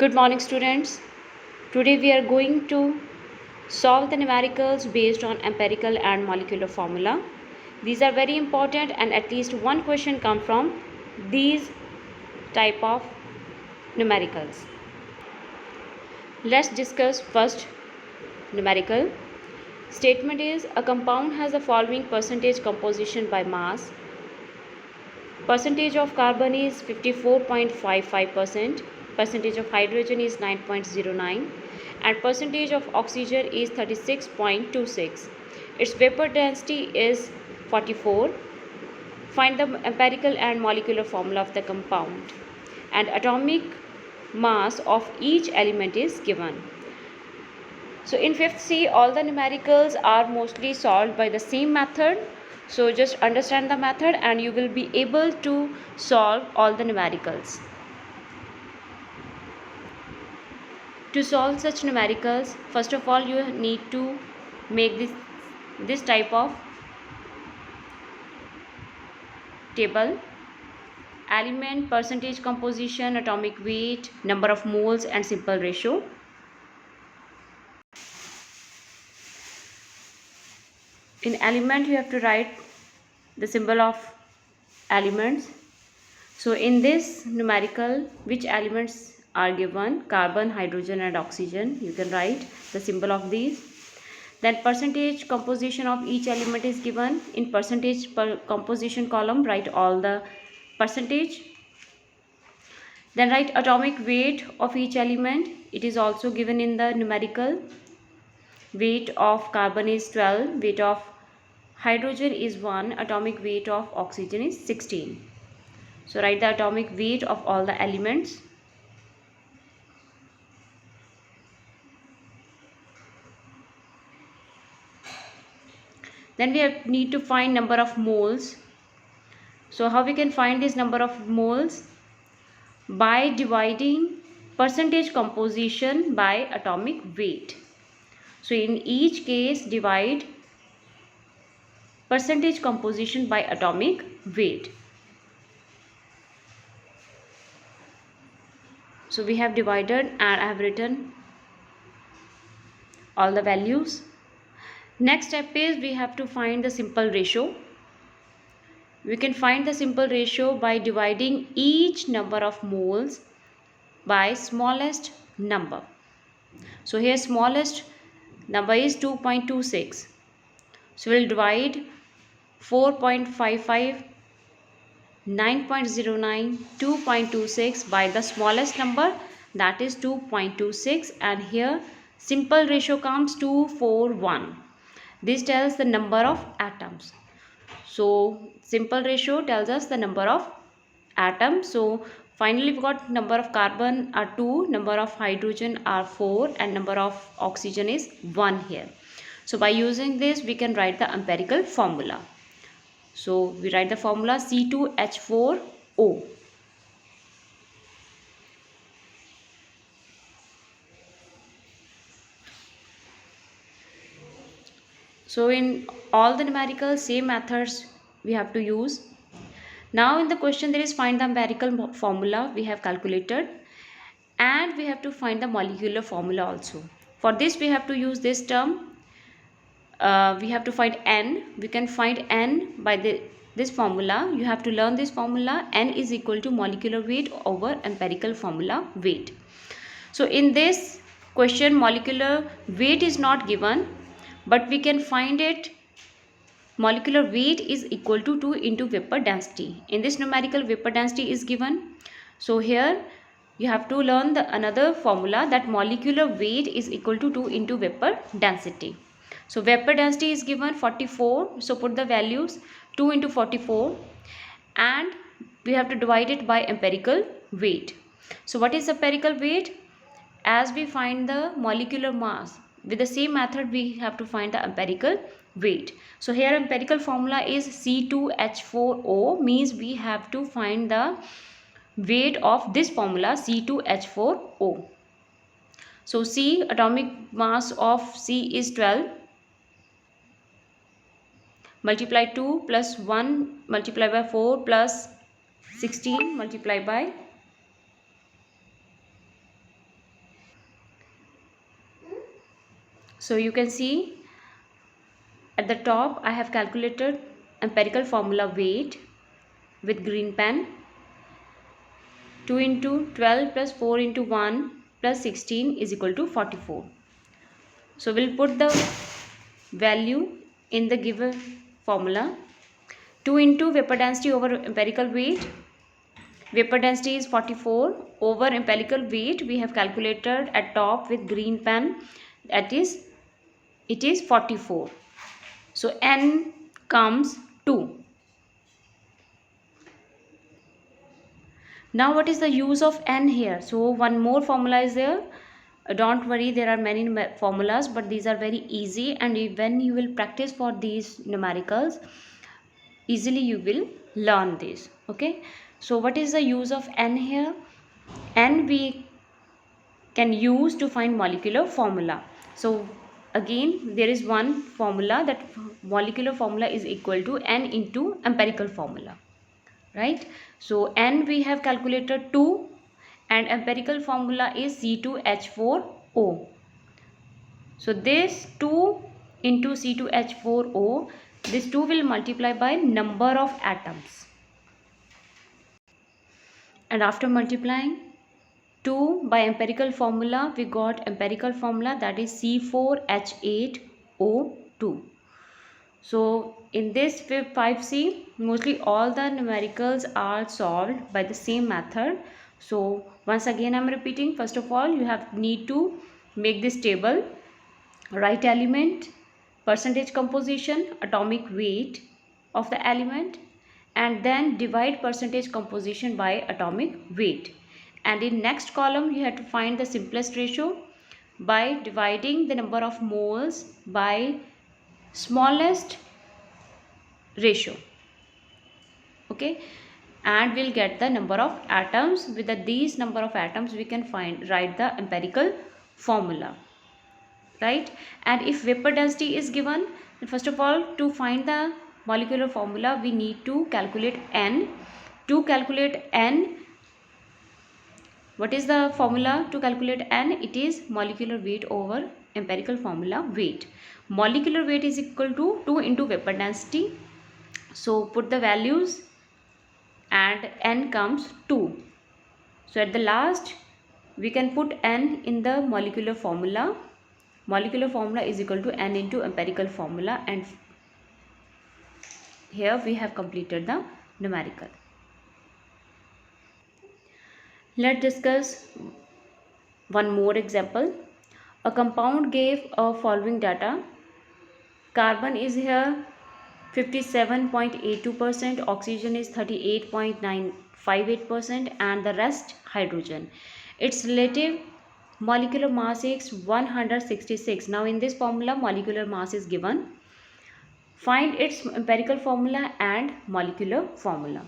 Good morning, students. Today we are going to solve the numericals based on empirical and molecular formula. These are very important, and at least one question come from these type of numericals. Let's discuss first numerical. Statement is a compound has the following percentage composition by mass. Percentage of carbon is 54.55%, percentage of hydrogen is 9.09, and percentage of oxygen is 36.26. Its vapor density is 44. Find the empirical and molecular formula of the compound, and atomic mass of each element is given. So in 5th C, all the numericals are mostly solved by the same method. So just understand the method and you will be able to solve all the numericals. To solve such numericals, first of all you need to make this type of table: element, percentage composition, atomic weight, number of moles, and simple ratio. In element you have to write the symbol of elements. So in this numerical, which elements are given? Carbon, hydrogen, and oxygen. You can write the symbol of these. Then percentage composition of each element is given. In percentage composition column, write all the percentage. Then write atomic weight of each element. It is also given in the numerical. Weight of carbon is 12, weight of hydrogen is 1, atomic weight of oxygen is 16. So write the atomic weight of all the elements. Then we need to find number of moles. So how we can find this number of moles? By dividing percentage composition by atomic weight. So in each case divide percentage composition by atomic weight. So we have divided and I have written all the values. Next step is we have to find the simple ratio. We can find the simple ratio by dividing each number of moles by smallest number. So here smallest number is 2.26. So we'll divide 4.55, 9.09, 2.26 by the smallest number, that is 2.26, and here simple ratio comes 241. This tells the number of atoms. So simple ratio tells us the number of atoms. So finally we got number of carbon are 2, number of hydrogen are 4, and number of oxygen is 1 here. So by using this we can write the empirical formula. So we write the formula C2H4O. So in all the numericals, same methods we have to use. Now in the question there is find the empirical formula we have calculated, and we have to find the molecular formula also. For this we have to use this term. We have to find N. We can find N by this formula. You have to learn this formula. N is equal to molecular weight over empirical formula weight. So in this question molecular weight is not given, but we can find it. Molecular weight is equal to 2 into vapor density. In this numerical vapor density is given. So here you have to learn another formula, that molecular weight is equal to 2 into vapor density. So vapor density is given 44. So put the values 2 into 44, and we have to divide it by empirical weight. So what is empirical weight? As we find the molecular mass, with the same method we have to find the empirical weight. So here empirical formula is C2H4O, means we have to find the weight of this formula C2H4O. So C, atomic mass of C is 12. Multiply 2 plus 1 multiply by 4 plus 16 multiply by So you can see at the top I have calculated empirical formula weight with green pen. 2 into 12 plus 4 into 1 plus 16 is equal to 44. So we'll put the value in the given formula. 2 into vapor density over empirical weight. Vapor density is 44 over empirical weight we have calculated at top with green pen, that is it is 44. So n comes 2. Now what is the use of n here? So one more formula is there. Don't worry, there are many formulas, but these are very easy, and when you will practice for these numericals, easily you will learn this. Okay, so what is the use of n here? N we can use to find molecular formula. So again there is one formula, that molecular formula is equal to n into empirical formula, right? So n we have calculated 2, and empirical formula is C2H4O. So this 2 into C2H4O, this 2 will multiply by number of atoms, and after multiplying 2 by empirical formula, we got empirical formula, that is C4H8O2. So in this 5C, mostly all the numericals are solved by the same method. So once again I am repeating, first of all you need to make this table: write element, percentage composition, atomic weight of the element, and then divide percentage composition by atomic weight. And in next column you have to find the simplest ratio by dividing the number of moles by smallest ratio. Okay, and we'll get the number of atoms. With these number of atoms we can write the empirical formula, right? And if vapor density is given, then first of all, to find the molecular formula we need to calculate n. To calculate n, what is the formula to calculate n? It is molecular weight over empirical formula weight. Molecular weight is equal to 2 into vapor density. So put the values and n comes 2. So at the last we can put n in the molecular formula. Molecular formula is equal to n into empirical formula, and here we have completed the numerical. Let's discuss one more example. A compound gave a following data. Carbon is here 57.82%, oxygen is 38.958%, and the rest hydrogen. Its relative molecular mass is 166. Now in this formula molecular mass is given. Find its empirical formula and molecular formula.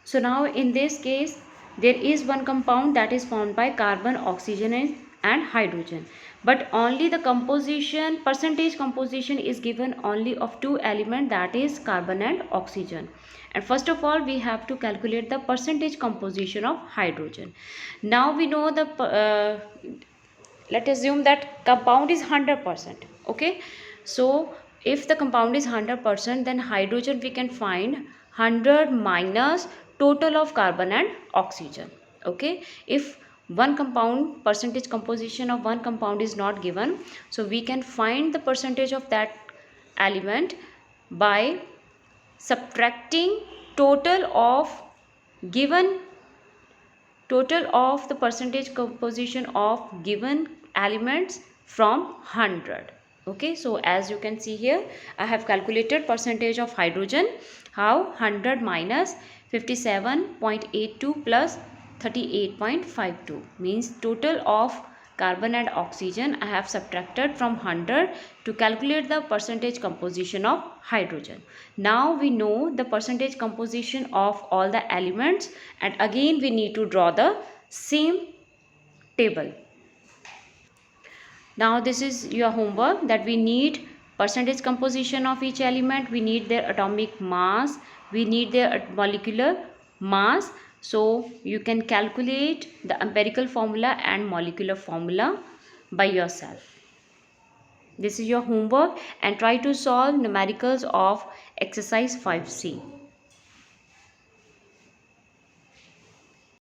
So now in this case there is one compound that is formed by carbon, oxygen and hydrogen, but only the percentage composition is given only of two elements, that is carbon and oxygen. And first of all we have to calculate the percentage composition of hydrogen. Now we know the let's assume that compound is 100%. Okay, so if the compound is 100%, then hydrogen we can find 100 minus total of carbon and oxygen. Okay, if one compound, percentage composition of one compound is not given, so we can find the percentage of that element by subtracting total of the percentage composition of given elements from 100. Okay, so as you can see here I have calculated percentage of hydrogen. How? 100 minus 57.82 plus 38.52 means total of carbon and oxygen I have subtracted from 100 to calculate the percentage composition of hydrogen. Now we know the percentage composition of all the elements, and again we need to draw the same table. Now this is your homework, that we need percentage composition of each element, we need their atomic mass, we need their molecular mass, So you can calculate the empirical formula and molecular formula by yourself. This is your homework, and try to solve numericals of exercise 5C.